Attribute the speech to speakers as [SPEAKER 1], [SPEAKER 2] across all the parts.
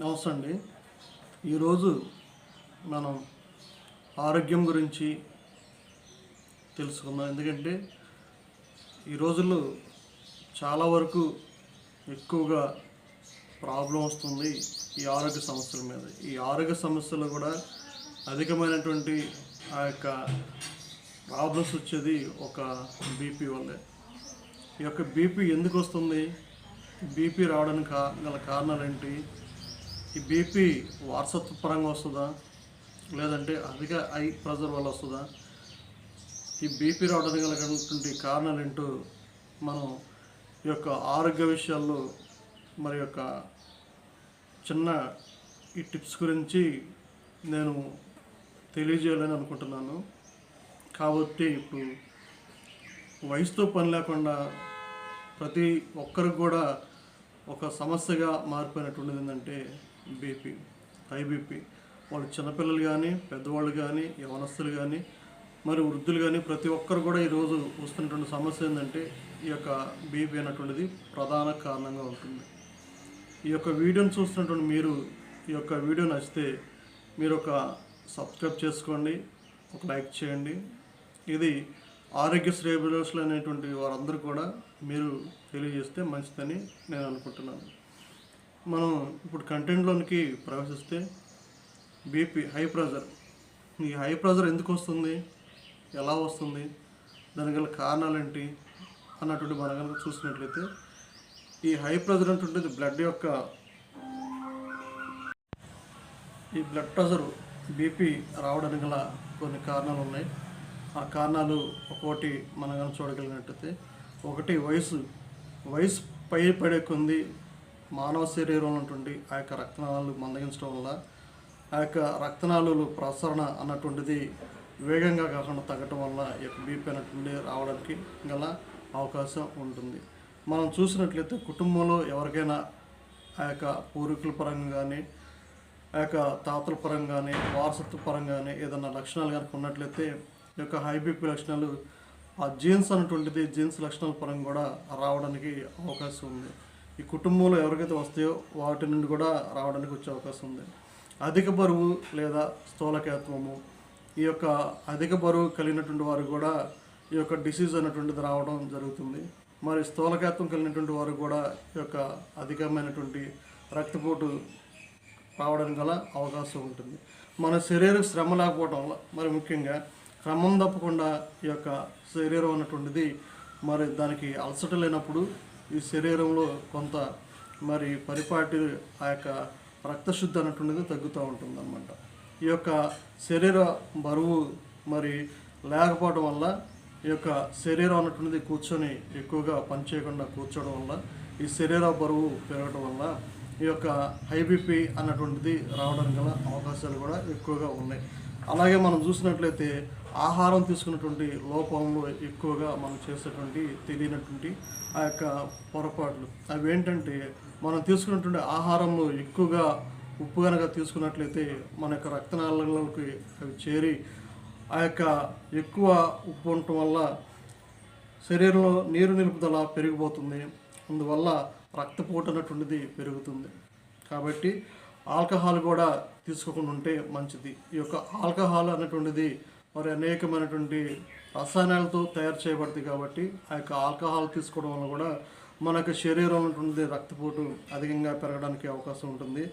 [SPEAKER 1] నమస్తే అండి. ఈరోజు మనం ఆరోగ్యం గురించి తెలుసుకుందాం. ఎందుకంటే ఈ రోజుల్లో చాలా వరకు ఎక్కువగా ప్రాబ్లం వస్తుంది ఈ ఆరోగ్య సమస్యల మీద. ఈ ఆరోగ్య సమస్యలు కూడా అధికమైనటువంటి ఆ యొక్క ప్రాబ్లమ్స్ వచ్చేది ఒక బీపీ వల్లే. ఈ యొక్క బీపీ ఎందుకు వస్తుంది? బీపీ రావడానికి గల కారణాలు ఏంటి? ఈ బీపీ వారసత్వ పరంగా వస్తుందా, లేదంటే అధిక హై ప్రెజర్ వల్ల వస్తుందా? ఈ బీపీ రావడానికి గలటువంటి కారణాలు ఏంటో మనం ఈ యొక్క ఆరోగ్య విషయాల్లో మరి యొక్క చిన్న ఈ టిప్స్ గురించి నేను తెలియజేయాలని అనుకుంటున్నాను. కాబట్టి ఇప్పుడు వయసుతో పని లేకుండా ప్రతి ఒక్కరికి కూడా ఒక సమస్యగా మారిపోయినటువంటిది ఏంటంటే బీపీ, హై బీపీ. వాళ్ళు చిన్నపిల్లలు కానీ, పెద్దవాళ్ళు కానీ, యవనస్తులు కానీ, మరి వృద్ధులు కానీ ప్రతి ఒక్కరు కూడా ఈరోజు వస్తున్నటువంటి సమస్య ఏంటంటే ఈ యొక్క బీపీ అనేటువంటిది ప్రధాన కారణంగా ఉంటుంది. ఈ యొక్క వీడియోని చూస్తున్నటువంటి మీరు ఈ యొక్క వీడియో నచ్చితే మీరు ఒక సబ్స్క్రైబ్ చేసుకోండి, ఒక లైక్ చేయండి. ఇది ఆరోగ్య శ్రేయభిలాషులు అనేటువంటి వారందరూ కూడా మీరు తెలియజేస్తే మంచిదని నేను అనుకుంటున్నాను. మనం ఇప్పుడు కంటెంట్లోనికి ప్రవేశిస్తే బీపీ, హై ప్రెజర్. ఈ హై ప్రెజర్ ఎందుకు వస్తుంది, ఎలా వస్తుంది, దానికి గల కారణాలు ఏంటి అన్నటువంటి మనం కనుక చూసినట్లయితే ఈ హై ప్రెజర్ అంటుంటుంది ఈ బ్లడ్ ప్రెషర్ బీపీ రావడానికి గల కొన్ని కారణాలు ఉన్నాయి. ఆ కారణాలు ఒక్కోటి మనం కనుక చూడగలిగినట్టయితే, ఒకటి వయసు పడే కొంది మానవ శరీరంలో ఉన్నటువంటి ఆ యొక్క రక్తనాళాలు మందగించడం వల్ల ఆ యొక్క రక్తనాళాలు ప్రసరణ అన్నటువంటిది వేగంగా కాకుండా తగ్గటం వల్ల ఈ యొక్క బీపీ అనేటువంటి రావడానికి గల అవకాశం ఉంటుంది. మనం చూసినట్లయితే కుటుంబంలో ఎవరికైనా ఆ యొక్క పూర్వీకుల పరంగా కానీ, ఆ యొక్క తాతల పరంగా కానీ, వారసత్వ పరంగా కానీ ఏదైనా లక్షణాలు కనుక ఉన్నట్లయితే ఈ యొక్క హై బీపీ లక్షణాలు ఆ జీన్స్ అనేటువంటిది జీన్స్ లక్షణాల పరంగా కూడా రావడానికి అవకాశం ఉంది. ఈ కుటుంబంలో ఎవరికైతే వస్తాయో వాటి నుండి కూడా రావడానికి వచ్చే అవకాశం ఉంది. అధిక బరువు లేదా స్థూలకాత్వము, ఈ యొక్క అధిక బరువు కలిగినటువంటి వారు కూడా ఈ యొక్క డిసీజ్ అనేటువంటిది రావడం జరుగుతుంది. మరి స్థూలకాత్వం కలిగినటువంటి వారు కూడా ఈ యొక్క అధికమైనటువంటి రక్తపోటు రావడానికి గల అవకాశం ఉంటుంది. మన శరీరం శ్రమ లేకపోవడం వల్ల, మరి ముఖ్యంగా క్రమం తప్పకుండా ఈ యొక్క శరీరం అన్నటువంటిది మరి దానికి అలసట లేనప్పుడు ఈ శరీరంలో కొంత మరి పరిపాటి ఆ యొక్క రక్తశుద్ధి అన్నటువంటిది తగ్గుతూ ఉంటుంది అన్నమాట. ఈ యొక్క శరీర బరువు మరి లేకపోవడం వల్ల ఈ యొక్క శరీరం అన్నటువంటిది కూర్చొని ఎక్కువగా పని చేయకుండా కూర్చోవడం వల్ల ఈ శరీర బరువు పెరగడం వల్ల ఈ యొక్క హై బీపీ అన్నటువంటిది రావడానికి గల అవకాశాలు కూడా ఎక్కువగా ఉన్నాయి. అలాగే మనం చూసినట్లయితే ఆహారం తీసుకున్నటువంటి లోపంలో ఎక్కువగా మనం చేసేటువంటి తెలియనటువంటి ఆ యొక్క పొరపాట్లు అవి ఏంటంటే, మనం తీసుకున్నటువంటి ఆహారంలో ఎక్కువగా ఉప్పు కనుక తీసుకున్నట్లయితే మన యొక్క రక్తనాళాలలోకి అవి చేరి ఆ యొక్క ఎక్కువ ఉప్పు ఉండటం వల్ల శరీరంలో నీరు నిలుపుదల పెరిగిపోతుంది. అందువల్ల రక్తపోటు అన్నటువంటిది పెరుగుతుంది. కాబట్టి ఆల్కహాల్ కూడా తీసుకోకుండా ఉంటే మంచిది. ఈ యొక్క ఆల్కహాల్ అనేటువంటిది మరి అనేకమైనటువంటి రసాయనాలతో తయారు చేయబడుతుంది. కాబట్టి ఆ యొక్క ఆల్కహాల్ తీసుకోవడం వల్ల కూడా మనకు శరీరంలో ఉన్నటువంటి రక్తపోటు అధికంగా పెరగడానికి అవకాశం ఉంటుంది.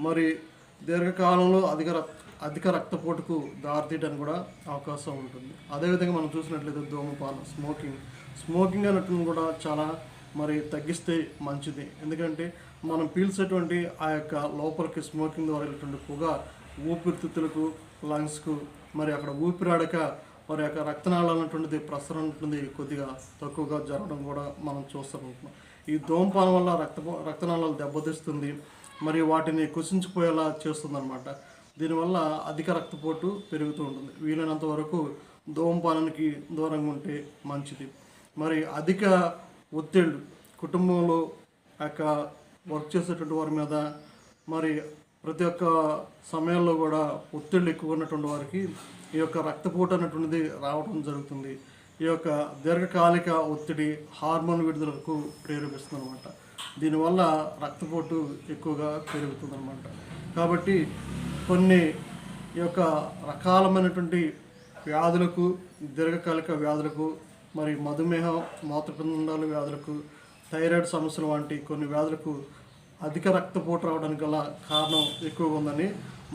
[SPEAKER 1] మరి దీర్ఘకాలంలో అధిక రక్తపోటుకు దారితీయడానికి కూడా అవకాశం ఉంటుంది. అదేవిధంగా మనం చూసినట్లయితే ధూమపానం, స్మోకింగ్ అనేటువంటి కూడా చాలా మరి తగ్గిస్తే మంచిది. ఎందుకంటే మనం పీల్చేటువంటి ఆ యొక్క లోపలికి స్మోకింగ్ ద్వారా వెళ్ళేటువంటి పొగ ఊపిరితిత్తులకు, లంగ్స్కు మరి అక్కడ ఊపిరాడక మరి యొక్క రక్తనాళాలు అనేటువంటిది ప్రసరణ ఉంటుంది కొద్దిగా తక్కువగా జరగడం కూడా మనం చూస్తున్నాం. ఈ ధూమపానం వల్ల రక్తనాళాలు దెబ్బతీస్తుంది, మరి వాటిని కుసించిపోయేలా చేస్తుంది అన్నమాట. దీనివల్ల అధిక రక్తపోటు పెరుగుతూ ఉంటుంది. వీలైనంత వరకు ధూమపానానికి దూరంగా ఉంటే మంచిది. మరి అధిక ఒత్తిళ్ళు కుటుంబంలో యొక్క వర్క్ చేసేటువంటి వారి మీద మరి ప్రతి ఒక్క సమయంలో కూడా ఒత్తిళ్ళు ఎక్కువ ఉన్నటువంటి వారికి ఈ యొక్క రక్తపోటు అనేటువంటిది రావడం జరుగుతుంది. ఈ యొక్క దీర్ఘకాలిక ఒత్తిడి హార్మోన్ విడుదలకు ప్రేరేపిస్తుంది అనమాట. దీనివల్ల రక్తపోటు ఎక్కువగా పెరుగుతుందన్నమాట. కాబట్టి కొన్ని ఈ యొక్క రకాలమైనటువంటి వ్యాధులకు, దీర్ఘకాలిక వ్యాధులకు, మరి మధుమేహం, మూత్రపిండాల వ్యాధులకు, థైరాయిడ్ సమస్యలు వంటి కొన్ని వ్యాధులకు అధిక రక్తపోటు రావడానికి గల కారణం ఎక్కువగా ఉందని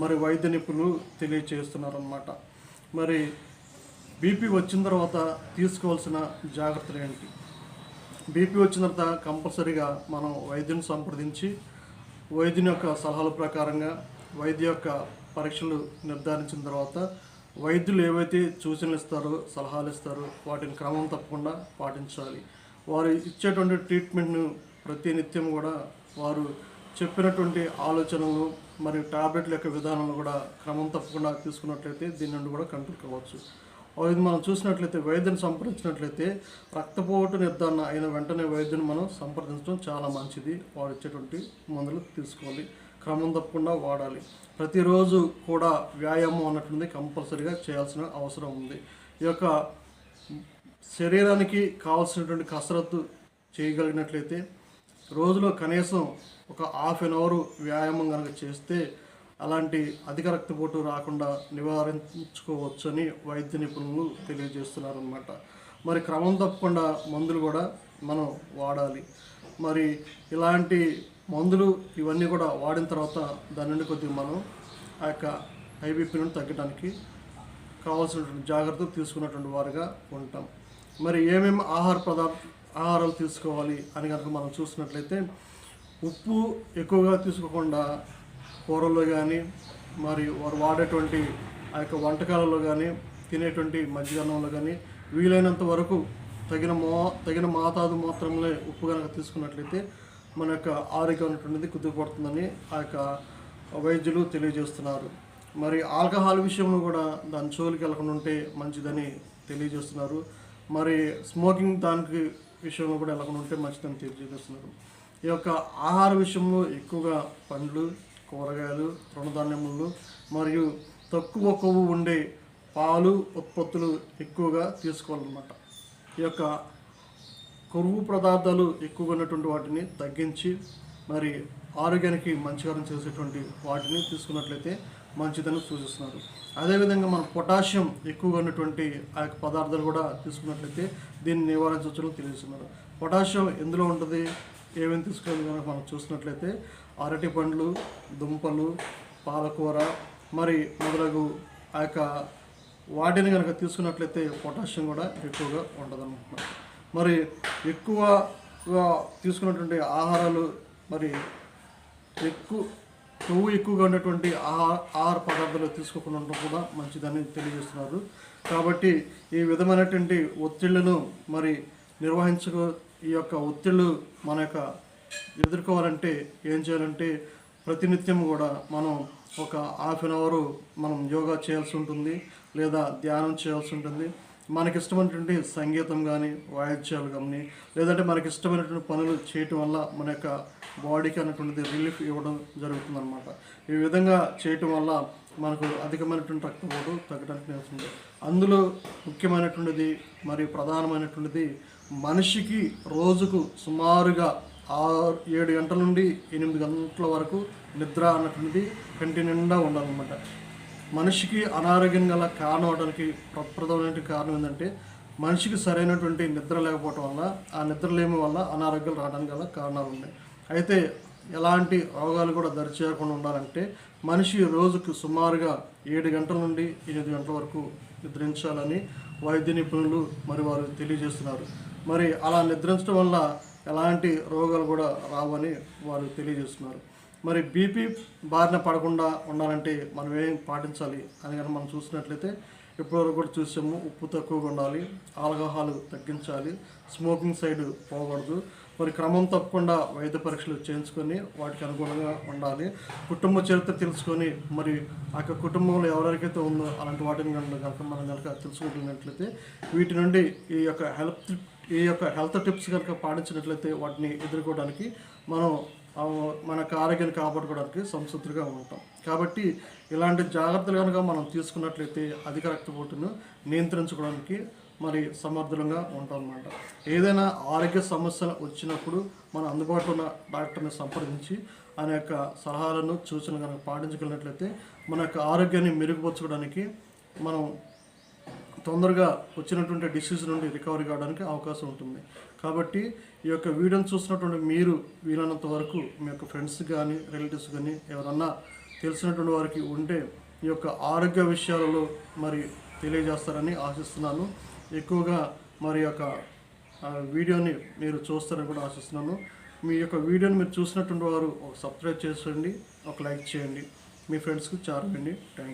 [SPEAKER 1] మరి వైద్య నిపుణులు తెలియజేస్తున్నారన్నమాట. మరి బీపీ వచ్చిన తర్వాత తీసుకోవాల్సిన జాగ్రత్తలు ఏంటి? బీపీ వచ్చిన తర్వాత కంపల్సరీగా మనం వైద్యుని సంప్రదించి వైద్యుని యొక్క సలహాల ప్రకారంగా వైద్య యొక్క పరీక్షలు నిర్ధారించిన తర్వాత వైద్యులు ఏవైతే సూచనలు ఇస్తారో, సలహాలు ఇస్తారో వాటిని క్రమం తప్పకుండా పాటించాలి. వారు ఇచ్చేటువంటి ట్రీట్మెంట్ను ప్రతి నిత్యం కూడా వారు చెప్పినటువంటి ఆలోచనలు మరియు టాబ్లెట్ల యొక్క విధానాలు కూడా క్రమం తప్పకుండా తీసుకున్నట్లయితే దీని నుండి కూడా కంట్రోల్ కావచ్చు. ఇది మనం చూసినట్లయితే వైద్యుని సంప్రదించినట్లయితే రక్తపోటు నిర్ధారణ అయిన వెంటనే వైద్యుని మనం సంప్రదించడం చాలా మంచిది. వారు ఇచ్చేటువంటి మందులు తీసుకోవాలి, క్రమం తప్పకుండా వాడాలి. ప్రతిరోజు కూడా వ్యాయామం అన్నట్లుంది కంపల్సరీగా చేయాల్సిన అవసరం ఉంది. ఈ యొక్క శరీరానికి కావాల్సినటువంటి కసరత్తు చేయగలిగినట్లయితే రోజులో కనీసం ఒక హాఫ్ అన్ అవర్ వ్యాయామం కనుక చేస్తే అలాంటి అధిక రక్తపోటు రాకుండా నివారించుకోవచ్చని వైద్య నిపుణులు తెలియజేస్తున్నారన్నమాట. మరి క్రమం తప్పకుండా మందులు కూడా మనం వాడాలి. మరి ఇలాంటి మందులు ఇవన్నీ కూడా వాడిన తర్వాత దాని నుండి కొద్దిగా మనం ఆ యొక్క ఐబీపీని తగ్గడానికి కావాల్సినటువంటి జాగ్రత్తలు తీసుకున్నటువంటి వారుగా ఉంటాం. మరి ఏమేమి ఆహారాలు తీసుకోవాలి అని కనుక మనం చూసినట్లయితే ఉప్పు ఎక్కువగా తీసుకోకుండా కూరల్లో కానీ మరి వారు వాడేటువంటి ఆ యొక్క వంటకాలలో కానీ తినేటువంటి మజ్జిగన్నంలో కానీ వీలైనంత వరకు తగిన మోతాదు మాత్రమే ఉప్పు కనుక తీసుకున్నట్లయితే మన యొక్క ఆరోగ్యం అనేటువంటిది కుదురుపడుతుందని ఆ యొక్క వైద్యులు తెలియజేస్తున్నారు. మరి ఆల్కహాల్ విషయంలో కూడా దాని జోలికి వెళ్ళకుండా ఉంటే మంచిదని తెలియజేస్తున్నారు. మరి స్మోకింగ్ దానికి విషయంలో కూడా వెళ్ళకుండా ఉంటే మంచిదని తెలియజేస్తున్నారు. ఈ యొక్క ఆహార విషయంలో ఎక్కువగా పండ్లు, కూరగాయలు, తృణధాన్యములు మరియు తక్కువ కొవ్వు ఉండే పాలు ఉత్పత్తులు ఎక్కువగా తీసుకోవాలన్నమాట. ఈ యొక్క కొవ్వు పదార్థాలు ఎక్కువగా ఉన్నటువంటి వాటిని తగ్గించి మరి ఆరోగ్యానికి మంచికరం చేసేటువంటి వాటిని తీసుకున్నట్లయితే మంచిదని సూచిస్తున్నారు. అదేవిధంగా మనం పొటాషియం ఎక్కువగా ఉన్నటువంటి ఆ యొక్క పదార్థాలు కూడా తీసుకున్నట్లయితే దీన్ని నివారించవచ్చని తెలియజేస్తున్నారు. పొటాషియం ఎందులో ఉంటుంది, ఏమేమి తీసుకోవాలి కనుక మనం చూసినట్లయితే అరటి పండ్లు, దుంపలు, పాలకూర మరి మొదలగు ఆ యొక్క వాటిని కనుక తీసుకున్నట్లయితే పొటాషియం కూడా ఎక్కువగా ఉండదన్నమాట. మరి ఎక్కువగా తీసుకున్నటువంటి ఆహారాలు మరి కొవ్వు ఎక్కువగా ఉన్నటువంటి ఆహార పదార్థాలు తీసుకోకుండా ఉండడం కూడా మంచిదని తెలియజేస్తున్నారు. కాబట్టి ఈ విధమైనటువంటి ఒత్తిళ్లను మరి ఈ యొక్క ఒత్తిళ్లు మన యొక్క ఎదుర్కోవాలంటే ఏం చేయాలంటే ప్రతినిత్యం కూడా మనం ఒక హాఫ్ అన్ అవర్ మనం యోగా చేయాల్సి ఉంటుంది, లేదా ధ్యానం చేయాల్సి ఉంటుంది. మనకి ఇష్టమైనటువంటి సంగీతం కానీ, వాయిద్యాలు కానీ, లేదంటే మనకి ఇష్టమైనటువంటి పనులు చేయటం వల్ల మన యొక్క బాడీకి అనేటువంటిది రిలీఫ్ ఇవ్వడం జరుగుతుందన్నమాట. ఈ విధంగా చేయటం వల్ల మనకు అధికమైనటువంటి రక్తపోటు తగ్గడానికి నేర్చుకుంది. అందులో ముఖ్యమైనటువంటిది మరి ప్రధానమైనటువంటిది మనిషికి రోజుకు సుమారుగా 7 గంటల నుండి 8 గంటల వరకు నిద్ర అన్నటువంటిది కంటి నిండా ఉండాలన్నమాట. మనిషికి అనారోగ్యం గల కారణం అవడానికి ప్రప్రథమైన కారణం ఏంటంటే మనిషికి సరైనటువంటి నిద్ర లేకపోవడం వల్ల, ఆ నిద్రలేమి వల్ల అనారోగ్యాలు రావడానికి గల కారణాలు ఉన్నాయి. అయితే ఎలాంటి రోగాలు కూడా దరిచేయకుండా ఉండాలంటే మనిషి రోజుకు సుమారుగా 7 గంటల నుండి 8 గంటల వరకు నిద్రించాలని వైద్య నిపుణులు మరి వారు తెలియజేస్తున్నారు. మరి అలా నిద్రించడం వల్ల ఎలాంటి రోగాలు కూడా రావని వారు తెలియజేస్తున్నారు. మరి బీపీ బారిన పడకుండా ఉండాలంటే మనం ఏం పాటించాలి అని కనుక మనం చూసినట్లయితే ఇప్పటివరకు కూడా చూసాము. ఉప్పు తక్కువగా ఉండాలి, ఆల్కహాల్ తగ్గించాలి, స్మోకింగ్ సైడ్ పోకూడదు. మరి క్రమం తప్పకుండా వైద్య పరీక్షలు చేయించుకొని వాటికి అనుగుణంగా ఉండాలి. కుటుంబ చరిత్ర తెలుసుకొని మరి ఆ కుటుంబంలో ఎవరెవరికైతే ఉందో అలాంటి వాటిని కనుక మనం తెలుసుకుంటున్నట్లయితే వీటి నుండి ఈ యొక్క హెల్త్ టిప్స్ కనుక పాటించినట్లయితే వాటిని ఎదుర్కోవడానికి మనం మన ఆరోగ్యాన్ని కాపాడుకోవడానికి సంసిద్ధంగా ఉంటాం. కాబట్టి ఇలాంటి జాగ్రత్తలు కనుక మనం తీసుకున్నట్లయితే అధిక రక్తపోటును నియంత్రించుకోవడానికి మరి సమర్థులంగా ఉంటాం అన్నమాట. ఏదైనా ఆరోగ్య సమస్యలు వచ్చినప్పుడు మన అందుబాటులో ఉన్న డాక్టర్ని సంప్రదించి ఆయన యొక్క సలహాలను సూచనలు కనుక పాటించగలిగినట్లయితే మన యొక్క ఆరోగ్యాన్ని మెరుగుపరచుకోవడానికి మనం తొందరగా వచ్చినటువంటి డిసీజ్ నుండి రికవరీ కావడానికి అవకాశం ఉంటుంది. కాబట్టి ఈ యొక్క వీడియోని చూసినటువంటి మీరు వీలైనంత వరకు మీ యొక్క ఫ్రెండ్స్ కానీ రిలేటివ్స్ కానీ ఎవరన్నా తెలిసినటువంటి వారికి ఉంటే ఈ యొక్క ఆరోగ్య విషయాలలో మరి తెలియజేస్తారని ఆశిస్తున్నాను. ఎక్కువగా మరి యొక్క వీడియోని మీరు చూస్తారని కూడా ఆశిస్తున్నాను. మీ యొక్క వీడియోని మీరు చూసినటువంటి వారు ఒక సబ్స్క్రైబ్ చేయండి, ఒక లైక్ చేయండి, మీ ఫ్రెండ్స్కి చేరండి. Thank you.